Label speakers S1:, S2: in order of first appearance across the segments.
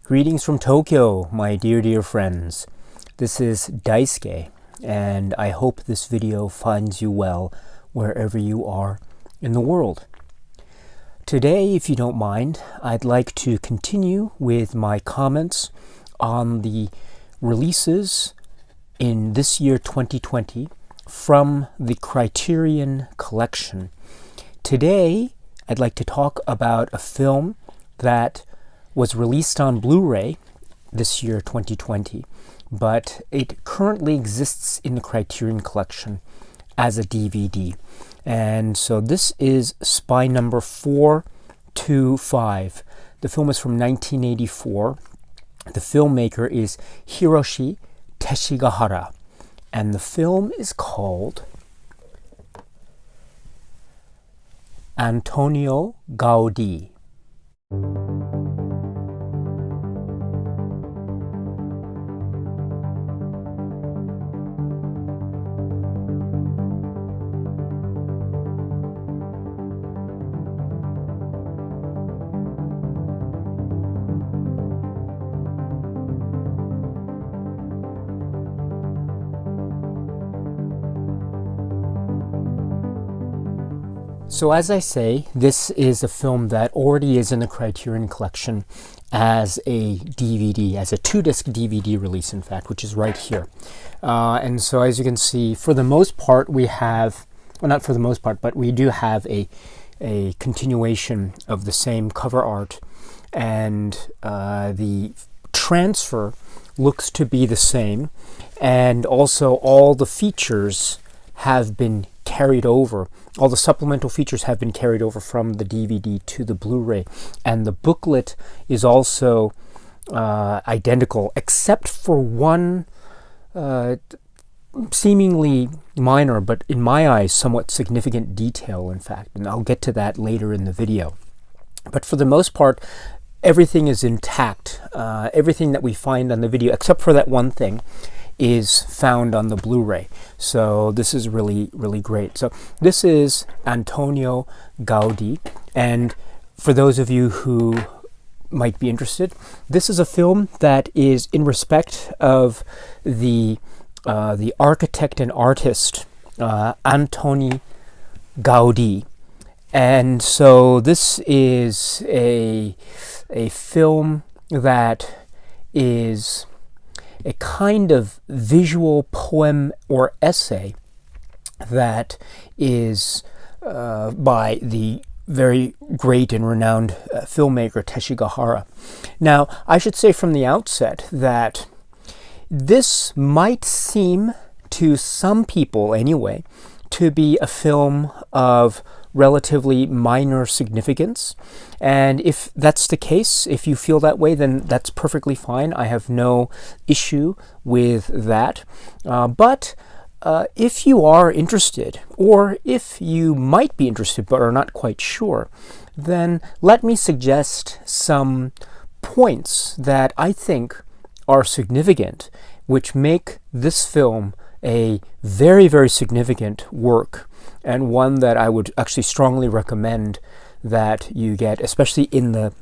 S1: Greetings from Tokyo, my dear friends. This is Daisuke, and I hope this video finds you well wherever you are in the world. Today, if you don't mind, I'd like to continue with my comments on the releases in this year 2020 from the Criterion collection. Today, I'd like to talk about a film that was released on Blu-ray this year 2020, but it currently exists in the Criterion collection as a DVD. And so this is Spy Number 425. The film is from 1984. The filmmaker is Hiroshi Teshigahara, and the film is called Antonio Gaudí. So as I say, this is a film that already is in the Criterion collection as a DVD, as a 2-disc DVD release, in fact, which is right here. And so as you can see, for the most part, we have, well, not for the most part, but we do have a continuation of the same cover art, and the transfer looks to be the same, and also all the features have been carried over. All the supplemental features have been carried over from the DVD to the Blu-ray, and the booklet is also identical, except for one seemingly minor, but in my eyes somewhat significant detail, in fact, and I'll get to that later in the video. But for the most part, everything is intact. Everything that we find on the video, except for that one thing, is found on the Blu-ray. So this is really, really great. So this is Antonio Gaudí, and for those of you who might be interested, this is a film that is in respect of the architect and artist Antoni Gaudí. And so this is a film that is a kind of visual poem or essay that is by the very great and renowned filmmaker Teshigahara. Now, I should say from the outset that this might seem to some people anyway to be a film of relatively minor significance, and if that's the case, if you feel that way, then that's perfectly fine. I have no issue with that. But if you are interested, or if you might be interested but are not quite sure, then let me suggest some points that I think are significant, which make this film a very, very significant work, and one that I would actually strongly recommend that you get, especially in the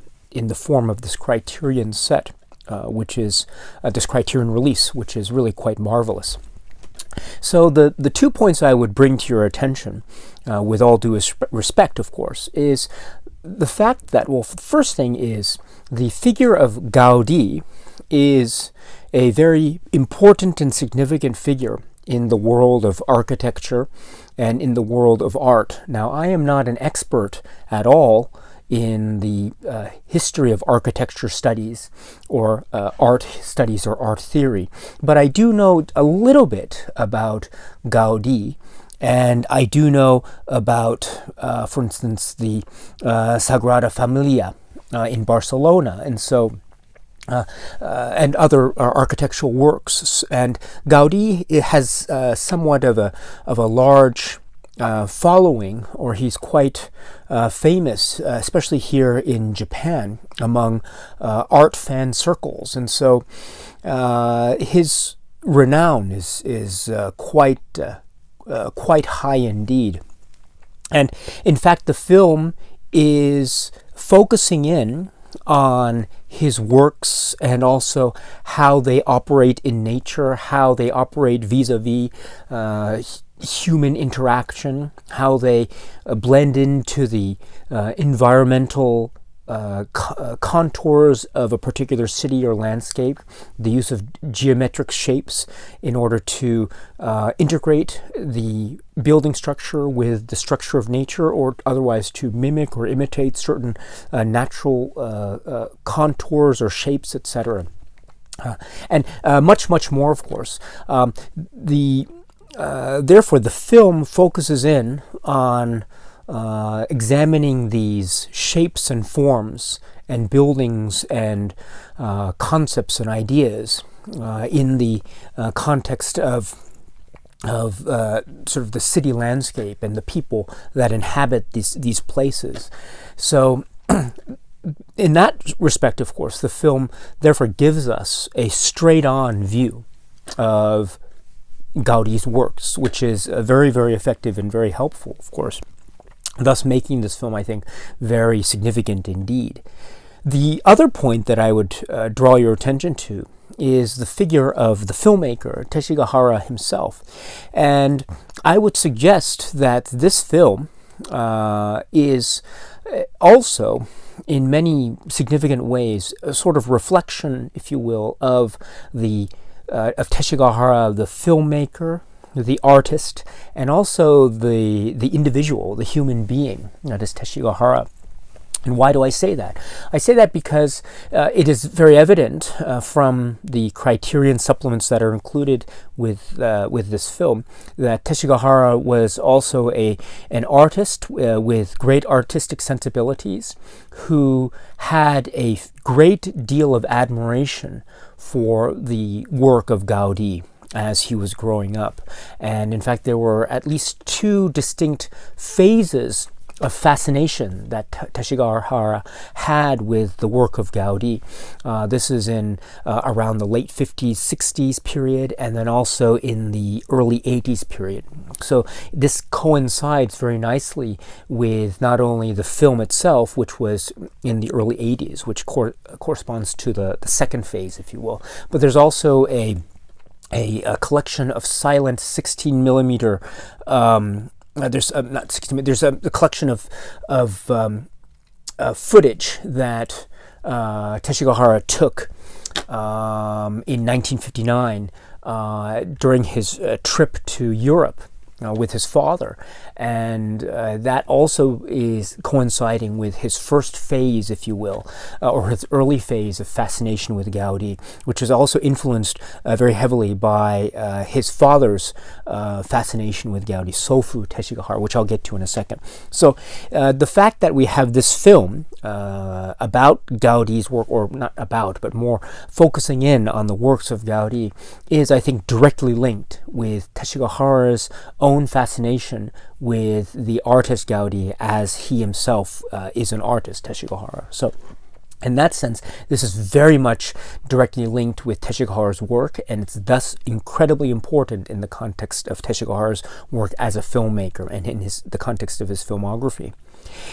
S1: form of this Criterion set, which is this Criterion release, which is really quite marvelous. So the 2 points I would bring to your attention, with all due respect, of course, is the fact that, well, the first thing is the figure of Gaudí is a very important and significant figure in the world of architecture and in the world of art. Now, I am not an expert at all in the history of architecture studies or art studies or art theory, but I do know a little bit about Gaudí, and I do know about, for instance, the Sagrada Familia in Barcelona, and so and other architectural works. And Gaudí has somewhat of a large following, or he's quite famous, especially here in Japan, among art fan circles. And so his renown is quite high indeed. And in fact, the film is focusing in on his works and also how they operate in nature, how they operate vis-a-vis human interaction, how they blend into the environmental contours of a particular city or landscape, the use of geometric shapes in order to integrate the building structure with the structure of nature, or otherwise to mimic or imitate certain natural contours or shapes, etc. And much, much more, of course. Therefore, the film focuses in on examining these shapes and forms and buildings and concepts and ideas in the context of sort of the city landscape and the people that inhabit these places. So in that respect, of course, the film therefore gives us a straight-on view of Gaudí's works, which is very, very effective and very helpful, of course, thus making this film, I think, very significant indeed. The other point that I would draw your attention to is the figure of the filmmaker, Teshigahara himself. And I would suggest that this film is also, in many significant ways, a sort of reflection, if you will, of Teshigahara, the filmmaker, the artist, and also the individual, the human being, that is Teshigahara. And why do I say that? I say that because it is very evident from the Criterion supplements that are included with this film that Teshigahara was also an artist with great artistic sensibilities, who had a great deal of admiration for the work of Gaudí as he was growing up. And in fact, there were at least two distinct phases of fascination that Teshigahara had with the work of Gaudí. This is in around the late 50s, 60s period, and then also in the early 80s period. So this coincides very nicely with not only the film itself, which was in the early 80s, which corresponds to the second phase, if you will, but there's also a collection of silent 16 millimeter there's a collection of footage that Teshigahara took in 1959 during his trip to Europe with his father, and that also is coinciding with his first phase, if you will, or his early phase of fascination with Gaudí, which is also influenced very heavily by his father's fascination with Gaudí, Sofu Teshigahara, which I'll get to in a second. So the fact that we have this film about Gaudí's work, or not about, but more focusing in on the works of Gaudí, is, I think, directly linked with Teshigahara's own fascination with the artist Gaudí, as he himself is an artist, Teshigahara. So in that sense, this is very much directly linked with Teshigahara's work, and it's thus incredibly important in the context of Teshigahara's work as a filmmaker and in the context of his filmography.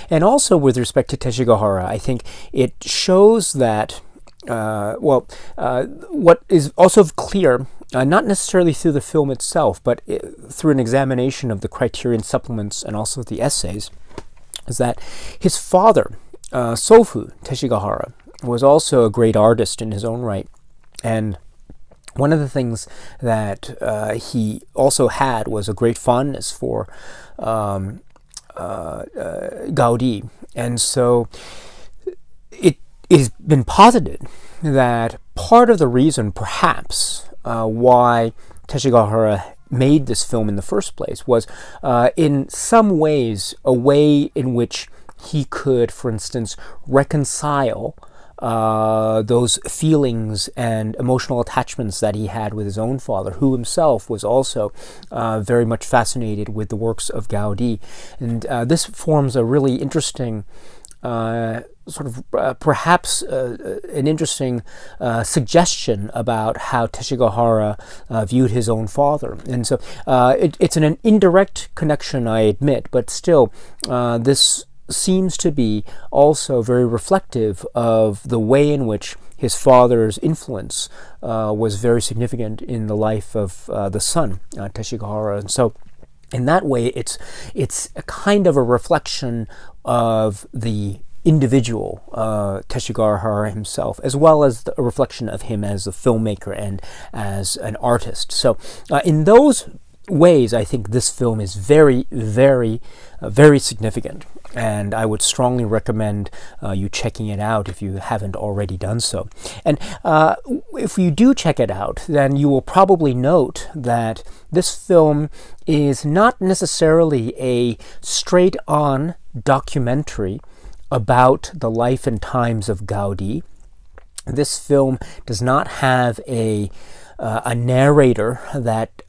S1: And also with respect to Teshigahara, I think it shows that what is also clear, not necessarily through the film itself, but through an examination of the Criterion supplements and also the essays, is that his father, Sofu Teshigahara, was also a great artist in his own right. And one of the things that he also had was a great fondness for Gaudí. And so it has been posited that part of the reason, perhaps, why Teshigahara made this film in the first place was in some ways a way in which he could, for instance, reconcile those feelings and emotional attachments that he had with his own father, who himself was also very much fascinated with the works of Gaudí. And this forms a really interesting sort of perhaps an interesting suggestion about how Teshigahara viewed his own father. And so it's an indirect connection, I admit, but still this seems to be also very reflective of the way in which his father's influence was very significant in the life of the son, Teshigahara. And so in that way, it's a kind of a reflection of the individual, Teshigahara himself, as well as a reflection of him as a filmmaker and as an artist. So in those ways, I think this film is very, very, very significant, and I would strongly recommend you checking it out if you haven't already done so. And if you do check it out, then you will probably note that this film is not necessarily a straight-on documentary about the life and times of Gaudí. This film does not have a narrator that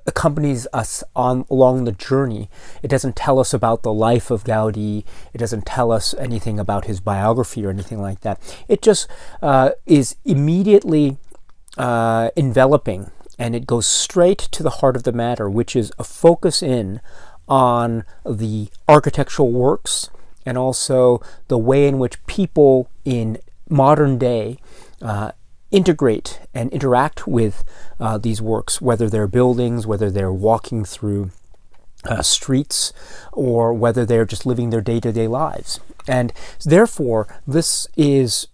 S1: accompanies us along the journey. It doesn't tell us about the life of Gaudí. It doesn't tell us anything about his biography or anything like that. It just is immediately enveloping, and it goes straight to the heart of the matter, which is a focus in on the architectural works and also the way in which people in modern day integrate and interact with these works, whether they're buildings, whether they're walking through streets, or whether they're just living their day-to-day lives. And therefore, this is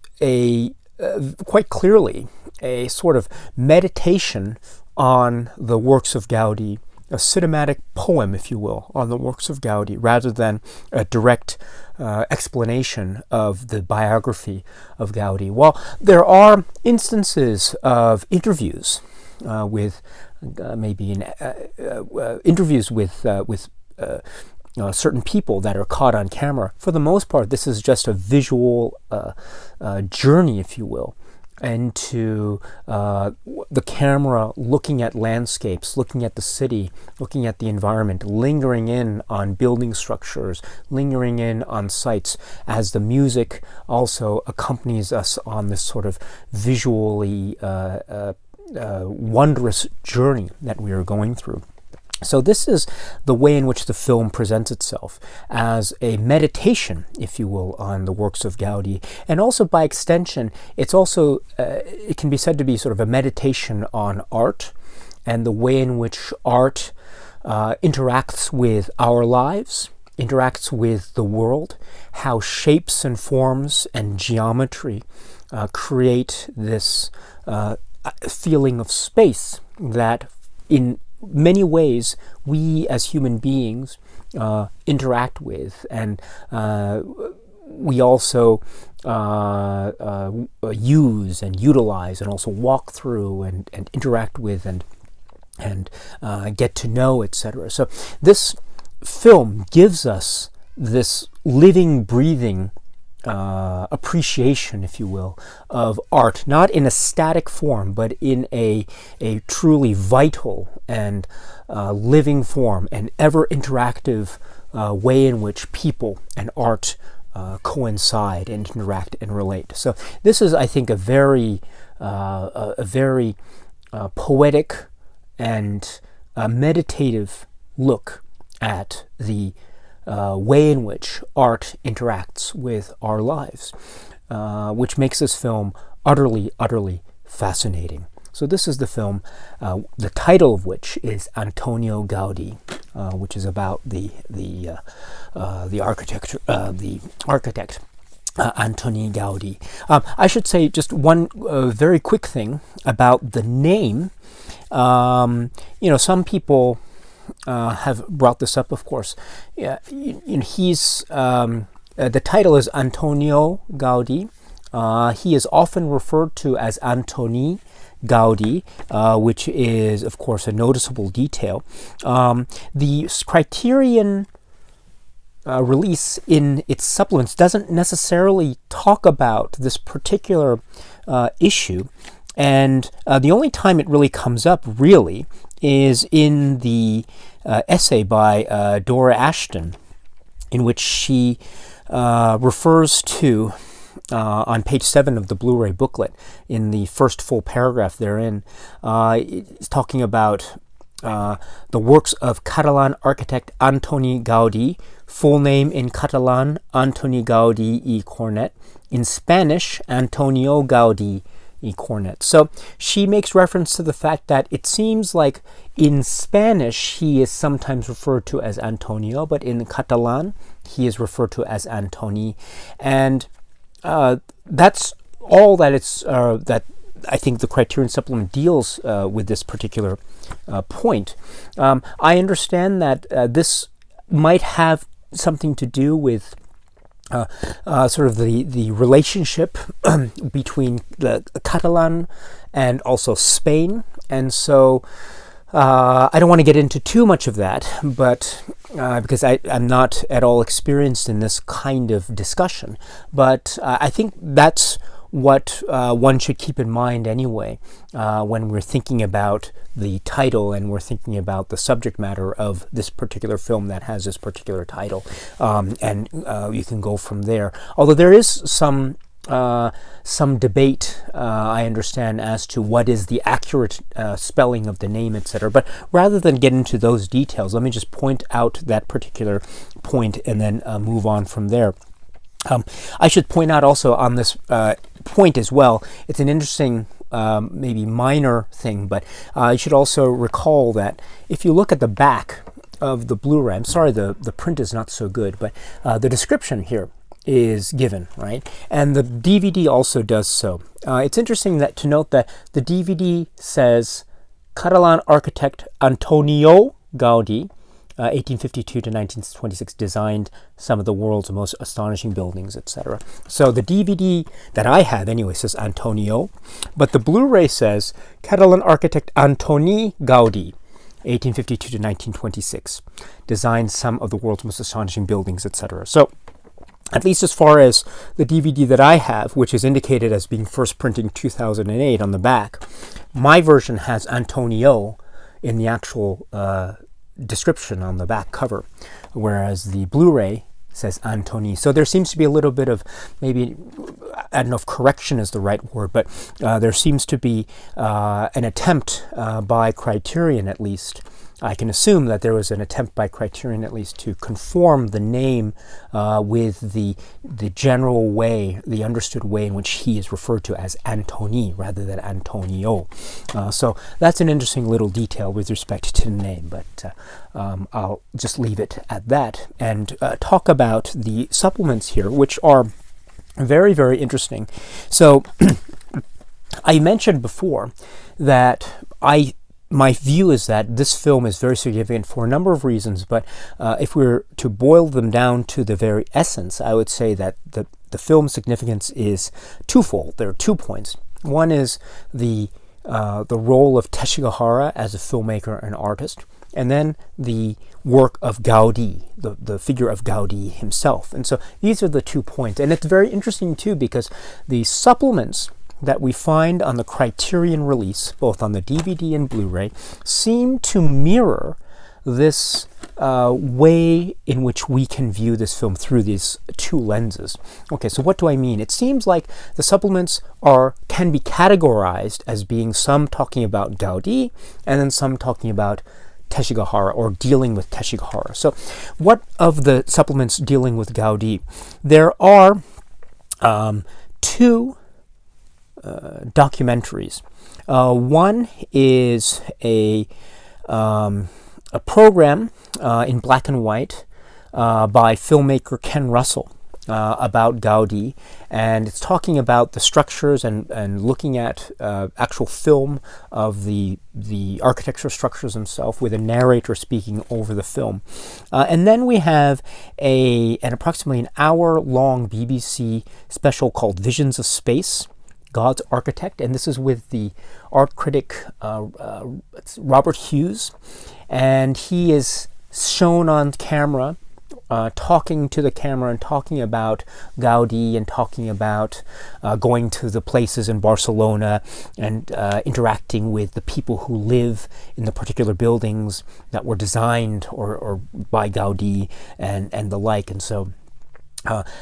S1: quite clearly a sort of meditation on the works of Gaudí, a cinematic poem, if you will, on the works of Gaudí, rather than a direct explanation of the biography of Gaudí. While there are instances of interviews with interviews with certain people that are caught on camera, for the most part, this is just a visual journey, if you will, into the camera looking at landscapes, looking at the city, looking at the environment, lingering in on building structures, lingering in on sites, as the music also accompanies us on this sort of visually wondrous journey that we are going through. So this is the way in which the film presents itself, as a meditation, if you will, on the works of Gaudí. And also, by extension, it can be said to be sort of a meditation on art and the way in which art interacts with our lives, interacts with the world, how shapes and forms and geometry create this feeling of space that in many ways we as human beings interact with, and we also use and utilize and also walk through and interact with and get to know, etc. So this film gives us this living, breathing appreciation, if you will, of art, not in a static form, but in a truly vital and living form, an ever interactive way in which people and art coincide and interact and relate. So this is, I think, a very poetic and meditative look at the way in which art interacts with our lives, which makes this film utterly, utterly fascinating. So this is the film, the title of which is Antonio Gaudí, which is about the architect Antoni Gaudí. I should say just one very quick thing about the name. Some people have brought this up, of course. He's the title is Antonio Gaudí. He is often referred to as Antoni Gaudí, which is, of course, a noticeable detail. The Criterion release in its supplements doesn't necessarily talk about this particular issue, and the only time it really comes up, really, is in the essay by Dore Ashton, in which she refers to, on page 7 of the Blu-ray booklet, in the first full paragraph therein, it's talking about the works of Catalan architect Antoni Gaudí, full name in Catalan Antoni Gaudí y Cornet, in Spanish Antonio Gaudí y Cornet. So she makes reference to the fact that it seems like in Spanish he is sometimes referred to as Antonio, but in Catalan he is referred to as Antoni, and that's all that it's that I think the Criterion supplement deals with this particular point. I understand that this might have something to do with sort of the relationship between the Catalan and also Spain, and so I don't want to get into too much of that, but because I'm not at all experienced in this kind of discussion, but I think that's what one should keep in mind anyway when we're thinking about the title and we're thinking about the subject matter of this particular film that has this particular title, and you can go from there. Although there is some debate, I understand, as to what is the accurate spelling of the name, etc. But rather than get into those details, let me just point out that particular point and then move on from there. I should point out also on this point as well, it's an interesting, maybe minor thing, but you should also recall that if you look at the back of the Blu-ray, I'm sorry the print is not so good, but the description here is given, right? And the DVD also does so. It's interesting to note that the DVD says Catalan architect Antonio Gaudí, 1852 to 1926, designed some of the world's most astonishing buildings, etc. So the DVD that I have anyway says Antonio, but the Blu-ray says Catalan architect Antoni Gaudí, 1852 to 1926, designed some of the world's most astonishing buildings, etc. So at least as far as the DVD that I have, which is indicated as being first printing 2008 on the back, my version has Antonio in the actual description on the back cover, whereas the Blu-ray says Antoni. So there seems to be a little bit of, maybe, I don't know if correction is the right word, but there seems to be an attempt by Criterion, at least. I can assume that there was an attempt by Criterion at least to conform the name with the general way, the understood way in which he is referred to as Antoni rather than Antonio. So that's an interesting little detail with respect to the name, but I'll just leave it at that and talk about the supplements here, which are very, very interesting. So I mentioned before that my view is that this film is very significant for a number of reasons, but if we were to boil them down to the very essence, I would say that the film's significance is twofold. There are 2 points. One is the role of Teshigahara as a filmmaker and artist, and then the work of Gaudí, the figure of Gaudí himself. And so these are the 2 points. And it's very interesting too, because the supplements that we find on the Criterion release, both on the DVD and Blu-ray, seem to mirror this way in which we can view this film through these 2 lenses. Okay, so what do I mean? It seems like the supplements can be categorized as being some talking about Gaudí and then some talking about Teshigahara, or dealing with Teshigahara. So what of the supplements dealing with Gaudí? There are 2 documentaries. One is a program in black and white by filmmaker Ken Russell about Gaudí, and it's talking about the structures and looking at actual film of the architectural structures themselves, with a narrator speaking over the film. And then we have an approximately an hour-long BBC special called Visions of Space, God's Architect, and this is with the art critic Robert Hughes, and he is shown on camera talking to the camera and talking about Gaudí and talking about going to the places in Barcelona and interacting with the people who live in the particular buildings that were designed or by Gaudí and the like. And so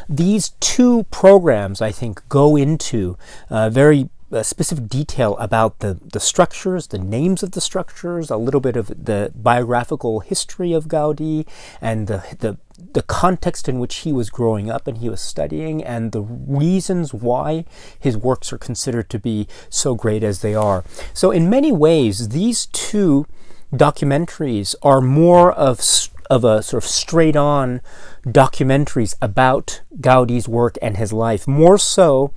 S1: these 2 programs, I think, go into very specific detail about the structures, the names of the structures, a little bit of the biographical history of Gaudí, and the context in which he was growing up and he was studying, and the reasons why his works are considered to be so great as they are. So in many ways, these two documentaries are more of a sort of straight-on documentaries about Gaudí's work and his life, more so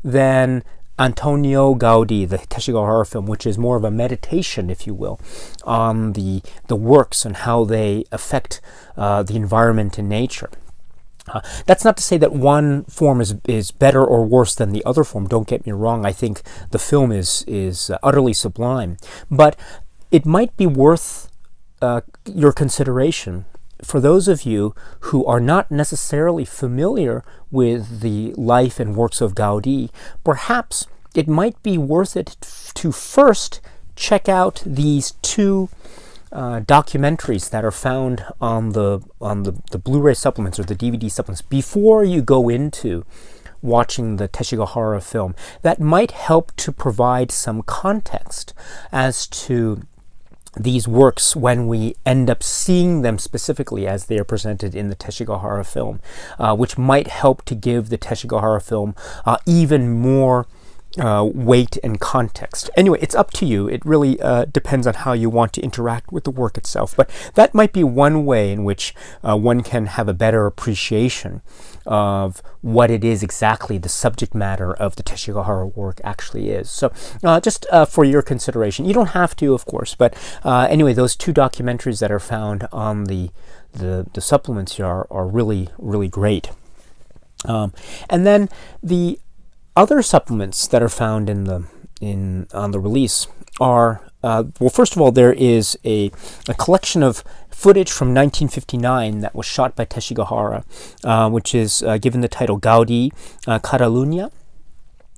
S1: than Antonio Gaudí, the Teshigahara film, which is more of a meditation, if you will, on the works and how they affect the environment and nature. That's not to say that one form is better or worse than the other form. Don't get me wrong. I think the film is utterly sublime, but it might be worth your consideration for those of you who are not necessarily familiar with the life and works of Gaudí. Perhaps it might be worth it to first check out these two documentaries that are found on the Blu-ray supplements or the DVD supplements before you go into watching the Teshigahara film. That might help to provide some context as to these works when we end up seeing them specifically as they are presented in the Teshigahara film, which might help to give the Teshigahara film even more weight and context. Anyway, it's up to you. It really depends on how you want to interact with the work itself. But that might be one way in which one can have a better appreciation of what it is exactly the subject matter of the Teshigahara work actually is. So just for your consideration. You don't have to, of course, but anyway, those two documentaries that are found on the supplements here are really, really great. And then the other supplements that are found on the release are well, first of all, there is a collection of footage from 1959 that was shot by Teshigahara, which is given the title Gaudí, Catalunya.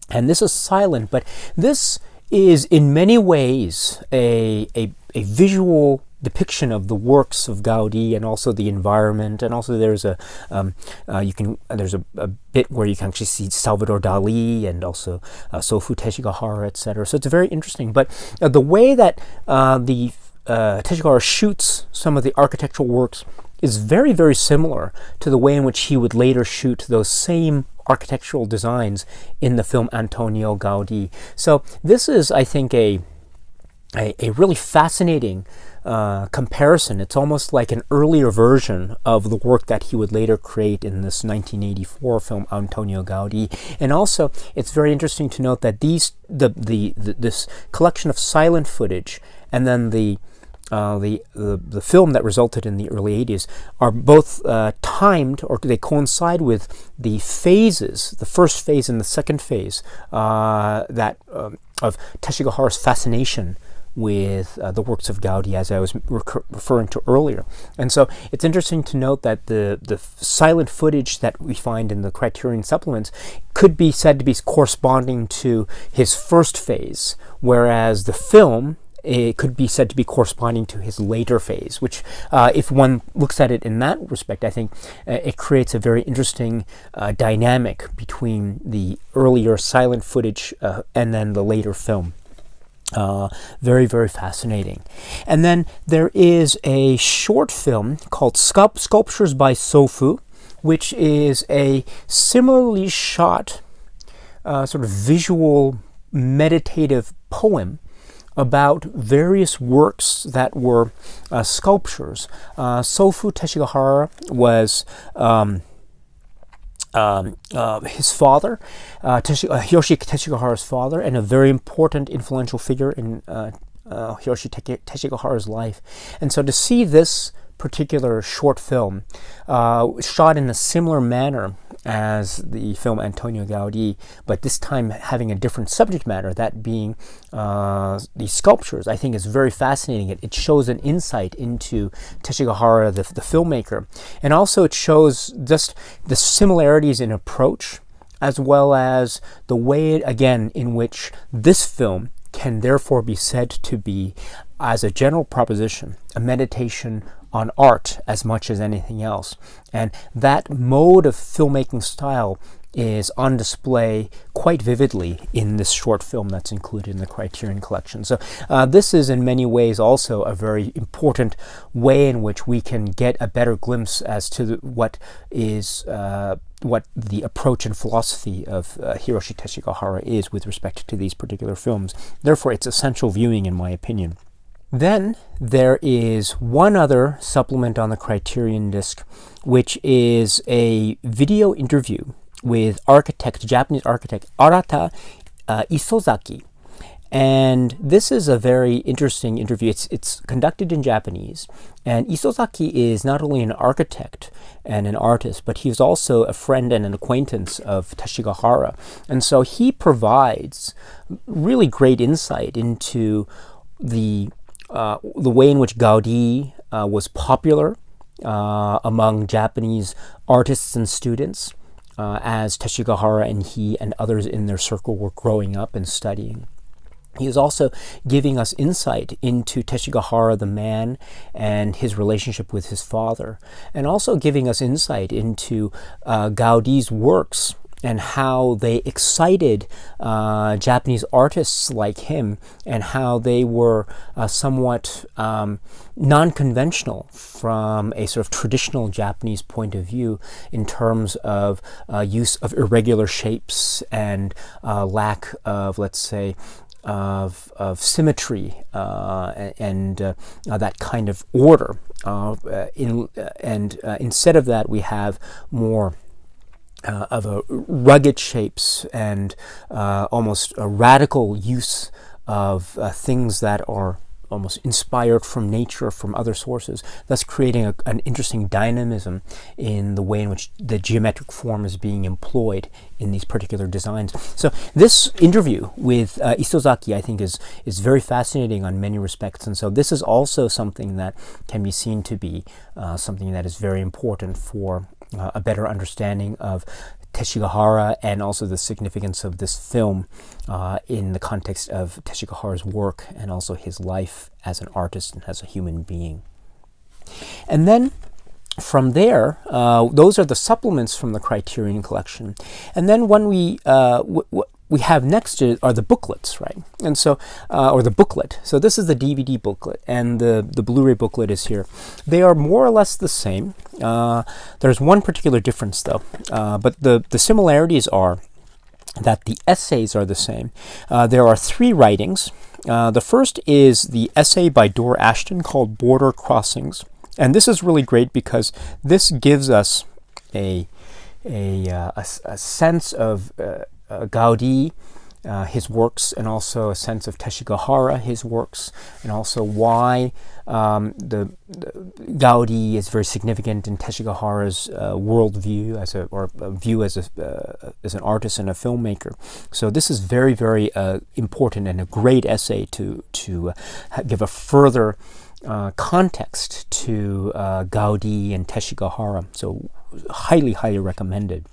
S1: And this is silent, but this is in many ways a visual depiction of the works of Gaudí and also the environment, and also there's there's a bit where you can actually see Salvador Dali and also Sofu Teshigahara, etc. So it's very interesting. But the way that the Teshigahara shoots some of the architectural works is very, very similar to the way in which he would later shoot those same architectural designs in the film Antonio Gaudí. So this is, I think, a really fascinating comparison. It's almost like an earlier version of the work that he would later create in this 1984 film Antonio Gaudí. And also, it's very interesting to note that this collection of silent footage and then the film that resulted in the early 80s are both timed, or they coincide with the phases, the first phase and the second phase of Teshigahara's fascination with the works of Gaudí, as I was referring to earlier. And so it's interesting to note that the silent footage that we find in the Criterion supplements could be said to be corresponding to his first phase, whereas the film, it could be said to be corresponding to his later phase, which if one looks at it in that respect, I think it creates a very interesting dynamic between the earlier silent footage and then the later film. Very, very fascinating. And then there is a short film called Sculptures by Sofu, which is a similarly shot sort of visual meditative poem about various works that were sculptures. Sofu Teshigahara was his father, Hiroshi Teshigahara's father, and a very important, influential figure in Hiroshi Teshigahara's life. And so to see this particular short film shot in a similar manner as the film Antonio Gaudí, but this time having a different subject matter, that being these sculptures, I think is very fascinating. It shows an insight into Teshigahara, the filmmaker, and also it shows just the similarities in approach, as well as the way, again, in which this film can therefore be said to be, as a general proposition, a meditation on art as much as anything else. And that mode of filmmaking style is on display quite vividly in this short film that's included in the Criterion collection. So this is in many ways also a very important way in which we can get a better glimpse as to what the approach and philosophy of Hiroshi Teshigahara is with respect to these particular films. Therefore, it's essential viewing in my opinion. Then there is one other supplement on the Criterion disc, which is a video interview with Japanese architect Arata Isozaki. And this is a very interesting interview. It's conducted in Japanese. And Isozaki is not only an architect and an artist, but he's also a friend and an acquaintance of Teshigahara. And so he provides really great insight into the way in which GAUDÍ was popular among Japanese artists and students as Teshigahara and he and others in their circle were growing up and studying. He is also giving us insight into Teshigahara the man and his relationship with his father, and also giving us insight into GAUDÍ's works and how they excited Japanese artists like him, and how they were somewhat non-conventional from a sort of traditional Japanese point of view in terms of use of irregular shapes and lack of, let's say, of symmetry and that kind of order. Instead of that, we have more of a rugged shapes and almost a radical use of things that are almost inspired from nature, from other sources, thus creating an interesting dynamism in the way in which the geometric form is being employed in these particular designs. So this interview with Isozaki, I think, is very fascinating on many respects, and so this is also something that can be seen to be something that is very important for a better understanding of Teshigahara and also the significance of this film in the context of Teshigahara's work and also his life as an artist and as a human being. And then from there, those are the supplements from the Criterion collection. And then when we have next are the booklets, right? And so, or the booklet. So this is the DVD booklet, and the Blu-ray booklet is here. They are more or less the same. There's one particular difference, though, but the similarities are that the essays are the same. There are 3 writings. The first is the essay by Dore Ashton called Border Crossings, and this is really great because this gives us a sense of GAUDÍ, his works, and also a sense of Teshigahara, his works, and also why the GAUDÍ is very significant in Teshigahara's worldview or view as an artist and a filmmaker. So this is very, very important and a great essay to give a further context to GAUDÍ and Teshigahara. So highly, highly recommended.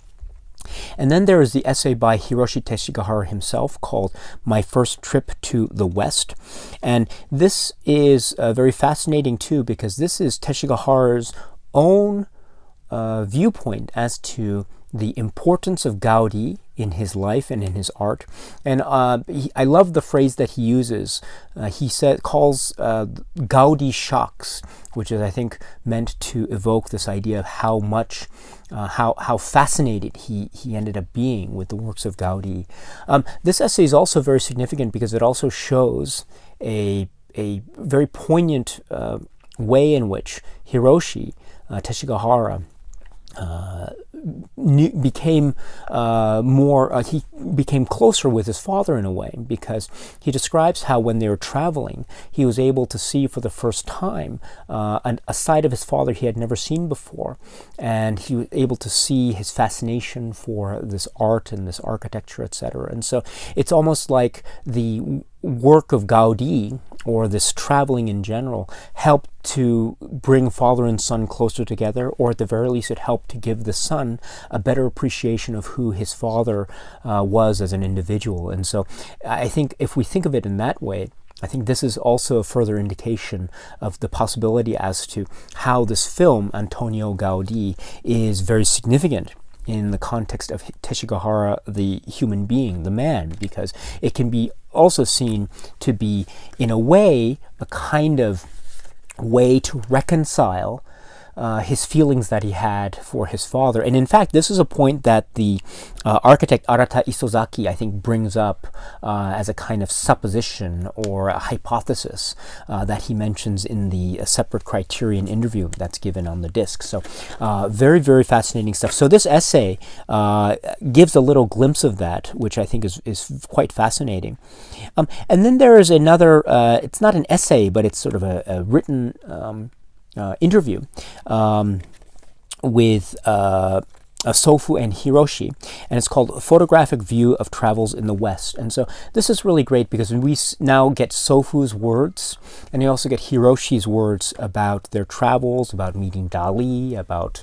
S1: And then there is the essay by Hiroshi Teshigahara himself called My First Trip to the West. And this is very fascinating too, because this is Teshigahara's own viewpoint as to the importance of GAUDÍ in his life and in his art. And I love the phrase that he uses. He calls GAUDÍ shocks, which is, I think, meant to evoke this idea of how much, how fascinated he ended up being with the works of GAUDÍ. This essay is also very significant because it also shows a very poignant way in which Hiroshi Teshigahara became he became closer with his father in a way, because he describes how when they were traveling, he was able to see for the first time a side of his father he had never seen before, and he was able to see his fascination for this art and this architecture, etc. And so it's almost like the work of GAUDÍ, or this traveling in general, helped to bring father and son closer together, or at the very least it helped to give the son a better appreciation of who his father was as an individual. And so I think if we think of it in that way, I think this is also a further indication of the possibility as to how this film, Antonio Gaudí, is very significant in the context of Teshigahara, the human being, the man, because it can be also seen to be, in a way, a kind of way to reconcile his feelings that he had for his father. And in fact, this is a point that the architect Arata Isozaki, I think, brings up as a kind of supposition or a hypothesis that he mentions in the separate Criterion interview that's given on the disc. So very, very fascinating stuff. So this essay gives a little glimpse of that, which I think is quite fascinating. And then there is another, it's not an essay, but it's sort of a written interview with Sofu and Hiroshi, and it's called Photographic View of Travels in the West. And so this is really great because we now get Sofu's words, and you also get Hiroshi's words about their travels, about meeting Dali, about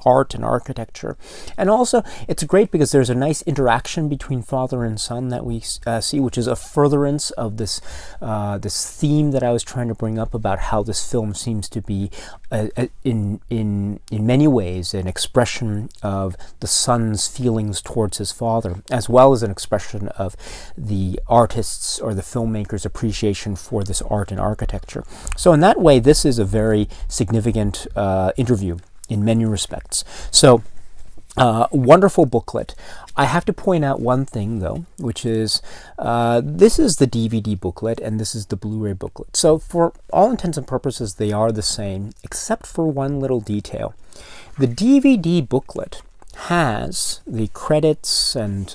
S1: art and architecture. And also it's great because there's a nice interaction between father and son that we see, which is a furtherance of this this theme that I was trying to bring up about how this film seems to be in many ways an expression of the son's feelings towards his father, as well as an expression of the artist's or the filmmaker's appreciation for this art and architecture. So in that way, this is a very significant interview in many respects. So wonderful booklet. I have to point out one thing, though, which is this is the DVD booklet and this is the Blu-ray booklet. So for all intents and purposes, they are the same, except for one little detail. The DVD booklet has the credits and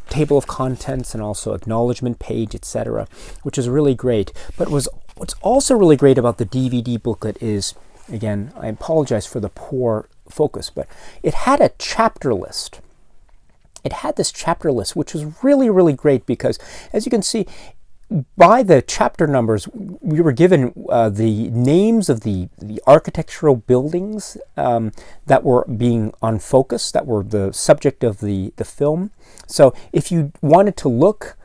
S1: table of contents and also acknowledgement page, etc., which is really great. But what's also really great about the DVD booklet is, again, I apologize for the poor focus, but it had a chapter list. It had this chapter list, which was really, really great because, as you can see, by the chapter numbers, we were given the names of the architectural buildings that were being on focus, that were the subject of the film. So if you wanted to look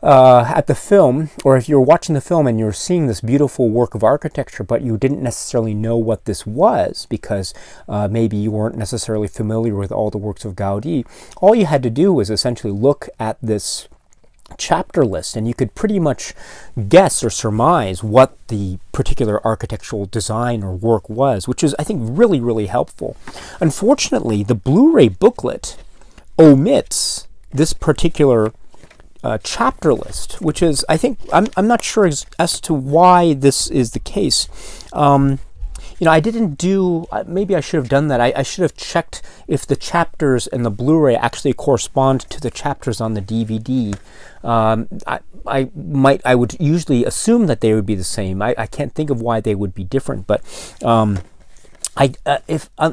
S1: at the film, or if you're watching the film and you're seeing this beautiful work of architecture, but you didn't necessarily know what this was because maybe you weren't necessarily familiar with all the works of Gaudí, all you had to do was essentially look at this chapter list and you could pretty much guess or surmise what the particular architectural design or work was, which is, I think, really, really helpful. Unfortunately, the Blu-ray booklet omits this particular chapter list, which is, I think, I'm not sure as to why this is the case. You know, I didn't do, maybe I should have done that. I should have checked if the chapters in the Blu-ray actually correspond to the chapters on the DVD. I would usually assume that they would be the same. I can't think of why they would be different, but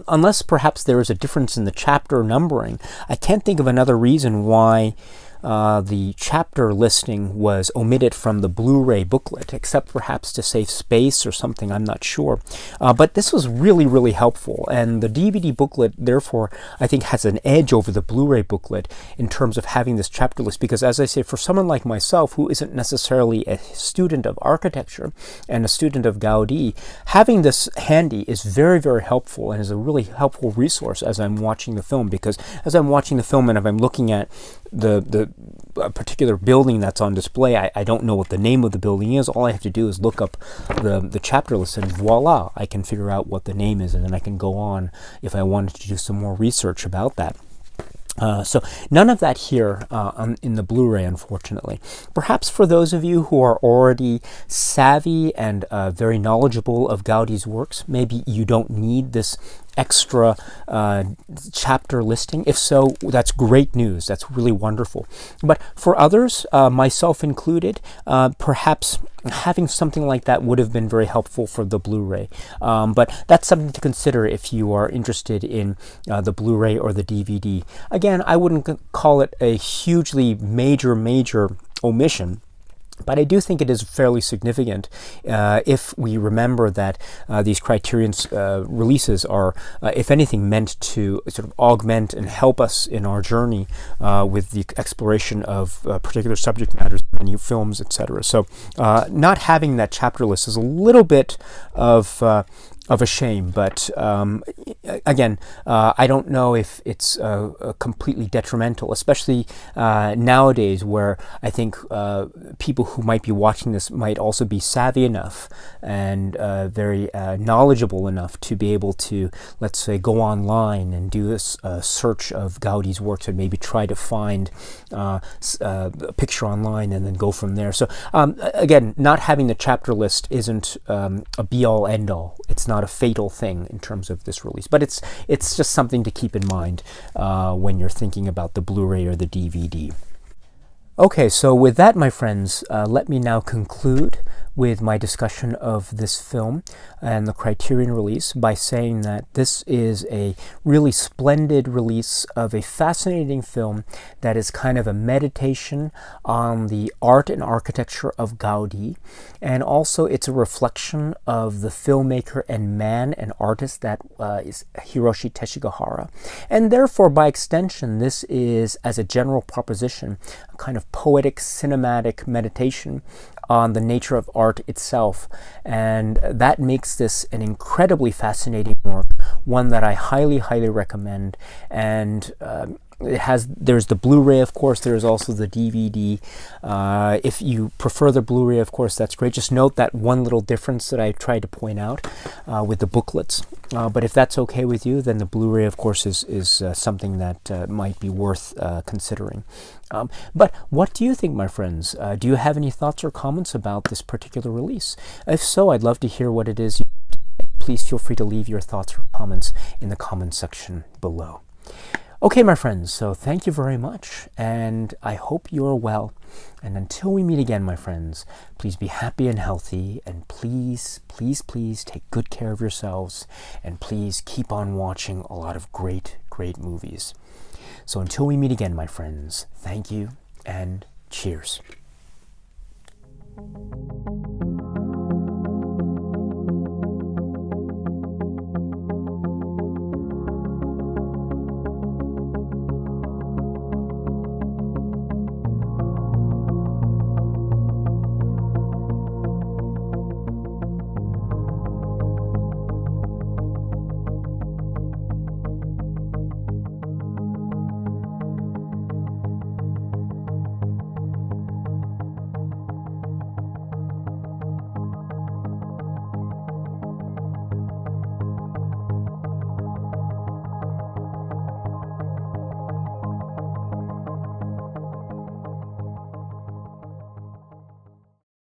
S1: unless perhaps there is a difference in the chapter numbering, I can't think of another reason why the chapter listing was omitted from the Blu-ray booklet, except perhaps to save space or something, I'm not sure. But this was really, really helpful, and the DVD booklet, therefore, I think has an edge over the Blu-ray booklet in terms of having this chapter list, because, as I say, for someone like myself who isn't necessarily a student of architecture and a student of Gaudí, having this handy is very, very helpful and is a really helpful resource as I'm watching the film, because as I'm watching the film and if I'm looking at the particular building that's on display, I don't know what the name of the building is. All I have to do is look up the chapter list and voila, I can figure out what the name is, and then I can go on if I wanted to do some more research about that. So none of that here in the Blu-ray, unfortunately. Perhaps for those of you who are already savvy and very knowledgeable of Gaudí's works, maybe you don't need this extra chapter listing. If so, that's great news. That's really wonderful. But for others, myself included, perhaps having something like that would have been very helpful for the Blu-ray. But that's something to consider if you are interested in the Blu-ray or the DVD. Again, I wouldn't call it a hugely major omission, but I do think it is fairly significant if we remember that these Criterion's releases are, if anything, meant to sort of augment and help us in our journey with the exploration of particular subject matters, new films, etc. So not having that chapter list is a little bit of of a shame, but again, I don't know if it's completely detrimental, especially nowadays, where I think people who might be watching this might also be savvy enough and very knowledgeable enough to be able to, let's say, go online and do this search of Gaudí's works and maybe try to find a picture online and then go from there. So again, not having the chapter list isn't a be-all, end-all. It's not a fatal thing in terms of this release, but it's just something to keep in mind when you're thinking about the Blu-ray or the DVD. Okay, so with that, my friends, let me now conclude with my discussion of this film and the Criterion release by saying that this is a really splendid release of a fascinating film that is kind of a meditation on the art and architecture of Gaudí, and also it's a reflection of the filmmaker and man and artist that is Hiroshi Teshigahara, and therefore by extension this is, as a general proposition, a kind of poetic cinematic meditation on the nature of art itself, and that makes this an incredibly fascinating work, one that I highly recommend. And there's the Blu-ray, of course, there's also the DVD. If you prefer the Blu-ray, of course, that's great. Just note that one little difference that I tried to point out with the booklets. But if that's okay with you, then the Blu-ray, of course, is something that might be worth considering. But what do you think, my friends? Do you have any thoughts or comments about this particular release? If so, I'd love to hear what it is. Please feel free to leave your thoughts or comments in the comment section below. Okay, my friends, so thank you very much, and I hope you're well. And until we meet again, my friends, please be happy and healthy, and please take good care of yourselves, and please keep on watching a lot of great movies. So until we meet again, my friends, thank you, and cheers.